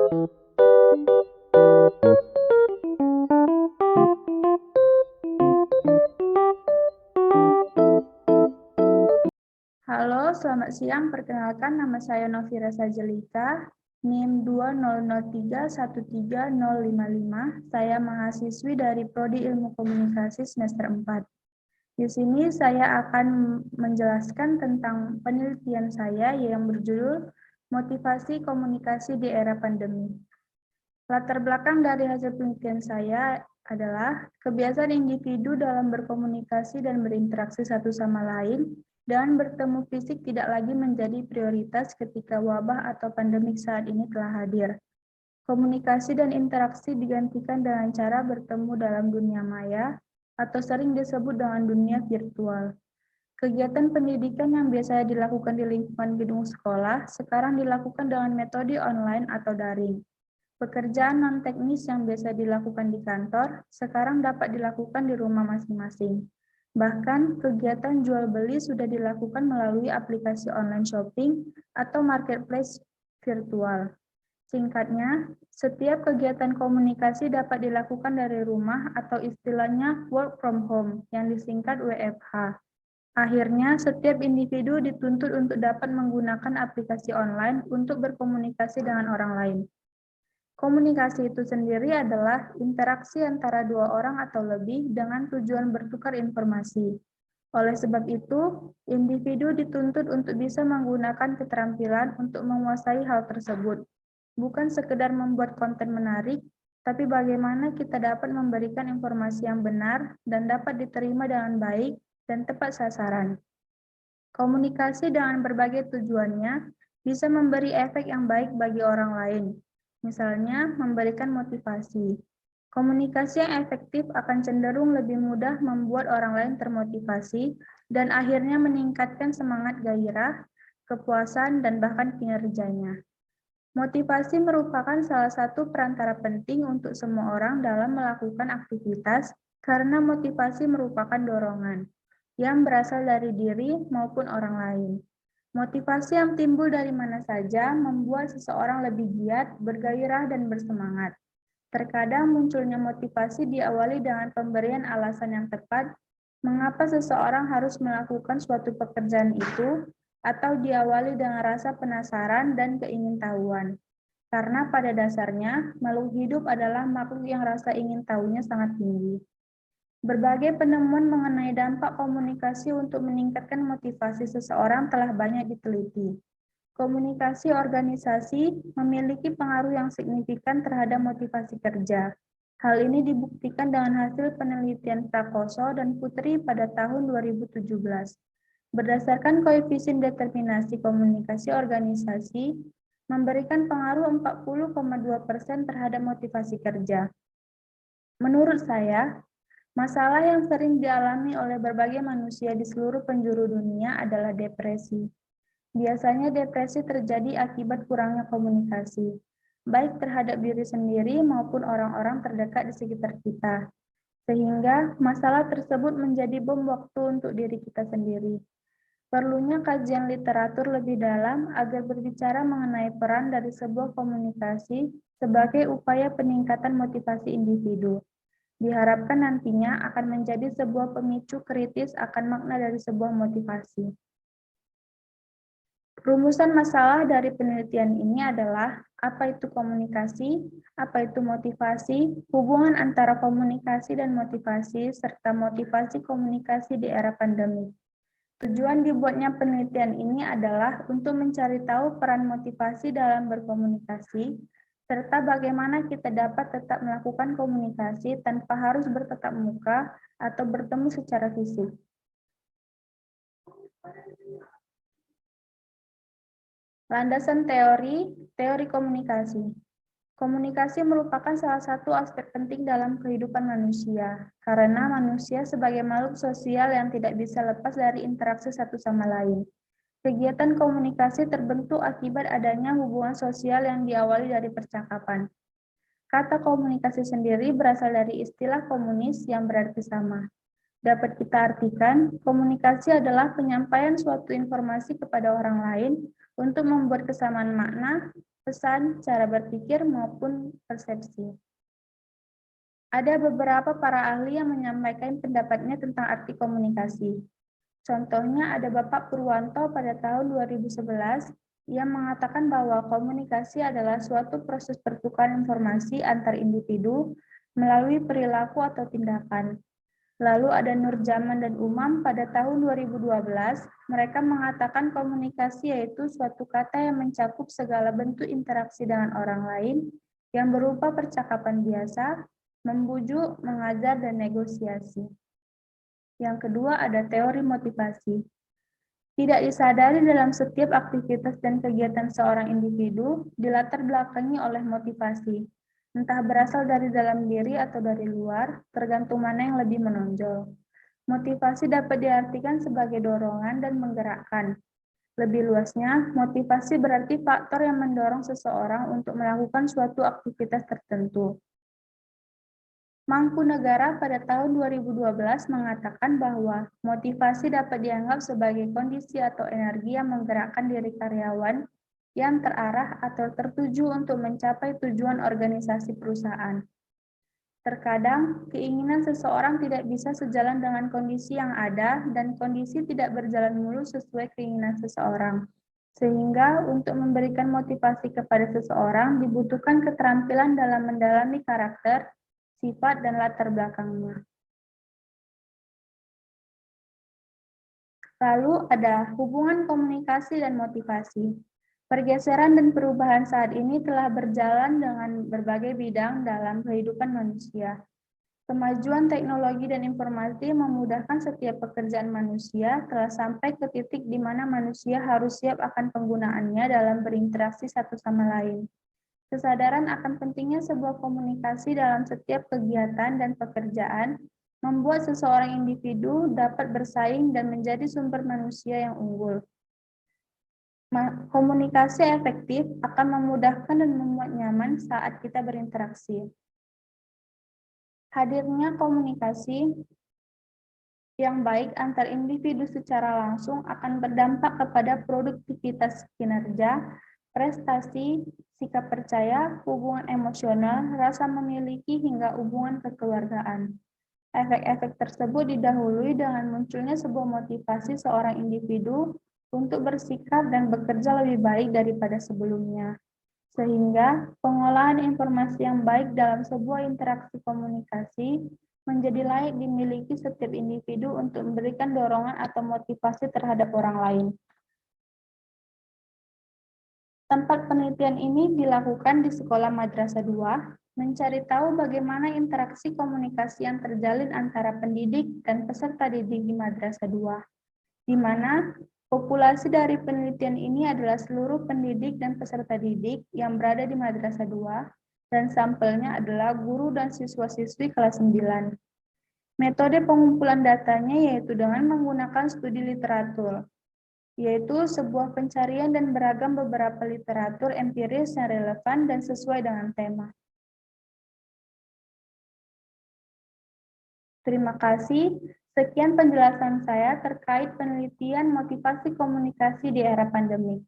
Halo, selamat siang. Perkenalkan, nama saya Novira Sajelika, NIM 200313055. Saya mahasiswi dari Prodi Ilmu Komunikasi semester 4. Di sini saya akan menjelaskan tentang penelitian saya yang berjudul Motivasi Komunikasi di Era Pandemi. Latar belakang dari hasil penelitian saya adalah kebiasaan individu dalam berkomunikasi dan berinteraksi satu sama lain dan bertemu fisik tidak lagi menjadi prioritas ketika wabah atau pandemik saat ini telah hadir. Komunikasi dan interaksi digantikan dengan cara bertemu dalam dunia maya atau sering disebut dengan dunia virtual. Kegiatan pendidikan yang biasanya dilakukan di lingkungan gedung sekolah sekarang dilakukan dengan metode online atau daring. Pekerjaan non-teknis yang biasa dilakukan di kantor, sekarang dapat dilakukan di rumah masing-masing. Bahkan, kegiatan jual-beli sudah dilakukan melalui aplikasi online shopping atau marketplace virtual. Singkatnya, setiap kegiatan komunikasi dapat dilakukan dari rumah atau istilahnya work from home, yang disingkat WFH. Akhirnya, setiap individu dituntut untuk dapat menggunakan aplikasi online untuk berkomunikasi dengan orang lain. Komunikasi itu sendiri adalah interaksi antara dua orang atau lebih dengan tujuan bertukar informasi. Oleh sebab itu, individu dituntut untuk bisa menggunakan keterampilan untuk menguasai hal tersebut. Bukan sekedar membuat konten menarik, tapi bagaimana kita dapat memberikan informasi yang benar dan dapat diterima dengan baik dan tepat sasaran. Komunikasi dengan berbagai tujuannya bisa memberi efek yang baik bagi orang lain. Misalnya, memberikan motivasi. Komunikasi yang efektif akan cenderung lebih mudah membuat orang lain termotivasi dan akhirnya meningkatkan semangat gairah, kepuasan, dan bahkan kinerjanya. Motivasi merupakan salah satu perantara penting untuk semua orang dalam melakukan aktivitas karena motivasi merupakan dorongan yang berasal dari diri maupun orang lain. Motivasi yang timbul dari mana saja membuat seseorang lebih giat, bergairah, dan bersemangat. Terkadang munculnya motivasi diawali dengan pemberian alasan yang tepat mengapa seseorang harus melakukan suatu pekerjaan itu, atau diawali dengan rasa penasaran dan keingintahuan. Karena pada dasarnya, makhluk hidup adalah makhluk yang rasa ingin tahunya sangat tinggi. Berbagai penemuan mengenai dampak komunikasi untuk meningkatkan motivasi seseorang telah banyak diteliti. Komunikasi organisasi memiliki pengaruh yang signifikan terhadap motivasi kerja. Hal ini dibuktikan dengan hasil penelitian Prakoso dan Putri pada tahun 2017. Berdasarkan koefisien determinasi komunikasi organisasi, memberikan pengaruh 40,2% terhadap motivasi kerja. Menurut saya, masalah yang sering dialami oleh berbagai manusia di seluruh penjuru dunia adalah depresi. Biasanya depresi terjadi akibat kurangnya komunikasi, baik terhadap diri sendiri maupun orang-orang terdekat di sekitar kita, sehingga masalah tersebut menjadi bom waktu untuk diri kita sendiri. Perlunya kajian literatur lebih dalam agar berbicara mengenai peran dari sebuah komunikasi sebagai upaya peningkatan motivasi individu. Diharapkan nantinya akan menjadi sebuah pemicu kritis akan makna dari sebuah motivasi. Rumusan masalah dari penelitian ini adalah apa itu komunikasi, apa itu motivasi, hubungan antara komunikasi dan motivasi, serta motivasi komunikasi di era pandemi. Tujuan dibuatnya penelitian ini adalah untuk mencari tahu peran motivasi dalam berkomunikasi, serta bagaimana kita dapat tetap melakukan komunikasi tanpa harus bertatap muka atau bertemu secara fisik. Landasan teori komunikasi. Komunikasi merupakan salah satu aspek penting dalam kehidupan manusia, karena manusia sebagai makhluk sosial yang tidak bisa lepas dari interaksi satu sama lain. Kegiatan komunikasi terbentuk akibat adanya hubungan sosial yang diawali dari percakapan. Kata komunikasi sendiri berasal dari istilah komunis yang berarti sama. Dapat kita artikan, komunikasi adalah penyampaian suatu informasi kepada orang lain untuk membuat kesamaan makna, pesan, cara berpikir, maupun persepsi. Ada beberapa para ahli yang menyampaikan pendapatnya tentang arti komunikasi. Contohnya ada Bapak Purwanto pada tahun 2011 yang mengatakan bahwa komunikasi adalah suatu proses pertukaran informasi antar individu melalui perilaku atau tindakan. Lalu ada Nurjaman dan Umam pada tahun 2012, mereka mengatakan komunikasi yaitu suatu kata yang mencakup segala bentuk interaksi dengan orang lain yang berupa percakapan biasa, membujuk, mengajar, dan negosiasi. Yang kedua ada teori motivasi. Tidak disadari dalam setiap aktivitas dan kegiatan seorang individu dilatar belakangi oleh motivasi, entah berasal dari dalam diri atau dari luar, tergantung mana yang lebih menonjol. Motivasi dapat diartikan sebagai dorongan dan menggerakkan. Lebih luasnya, motivasi berarti faktor yang mendorong seseorang untuk melakukan suatu aktivitas tertentu. Mangkunegara pada tahun 2012 mengatakan bahwa motivasi dapat dianggap sebagai kondisi atau energi yang menggerakkan diri karyawan yang terarah atau tertuju untuk mencapai tujuan organisasi perusahaan. Terkadang, keinginan seseorang tidak bisa sejalan dengan kondisi yang ada dan kondisi tidak berjalan mulus sesuai keinginan seseorang. Sehingga untuk memberikan motivasi kepada seseorang dibutuhkan keterampilan dalam mendalami karakter, sifat, dan latar belakangnya. Lalu ada hubungan komunikasi dan motivasi. Pergeseran dan perubahan saat ini telah berjalan dengan berbagai bidang dalam kehidupan manusia. Kemajuan teknologi dan informasi memudahkan setiap pekerjaan manusia telah sampai ke titik di mana manusia harus siap akan penggunaannya dalam berinteraksi satu sama lain. Kesadaran akan pentingnya sebuah komunikasi dalam setiap kegiatan dan pekerjaan membuat seseorang individu dapat bersaing dan menjadi sumber manusia yang unggul. Komunikasi efektif akan memudahkan dan membuat nyaman saat kita berinteraksi. Hadirnya komunikasi yang baik antar individu secara langsung akan berdampak kepada produktivitas kinerja, prestasi, sikap percaya, hubungan emosional, rasa memiliki, hingga hubungan kekeluargaan. Efek-efek tersebut didahului dengan munculnya sebuah motivasi seorang individu untuk bersikap dan bekerja lebih baik daripada sebelumnya. Sehingga pengolahan informasi yang baik dalam sebuah interaksi komunikasi menjadi layak dimiliki setiap individu untuk memberikan dorongan atau motivasi terhadap orang lain. Tempat penelitian ini dilakukan di Sekolah Madrasah 2, mencari tahu bagaimana interaksi komunikasi yang terjalin antara pendidik dan peserta didik di Madrasah 2, di mana populasi dari penelitian ini adalah seluruh pendidik dan peserta didik yang berada di Madrasah 2, dan sampelnya adalah guru dan siswa-siswi kelas 9. Metode pengumpulan datanya yaitu dengan menggunakan studi literatur, yaitu sebuah pencarian dan beragam beberapa literatur empiris yang relevan dan sesuai dengan tema. Terima kasih. Sekian penjelasan saya terkait penelitian motivasi komunikasi di era pandemi.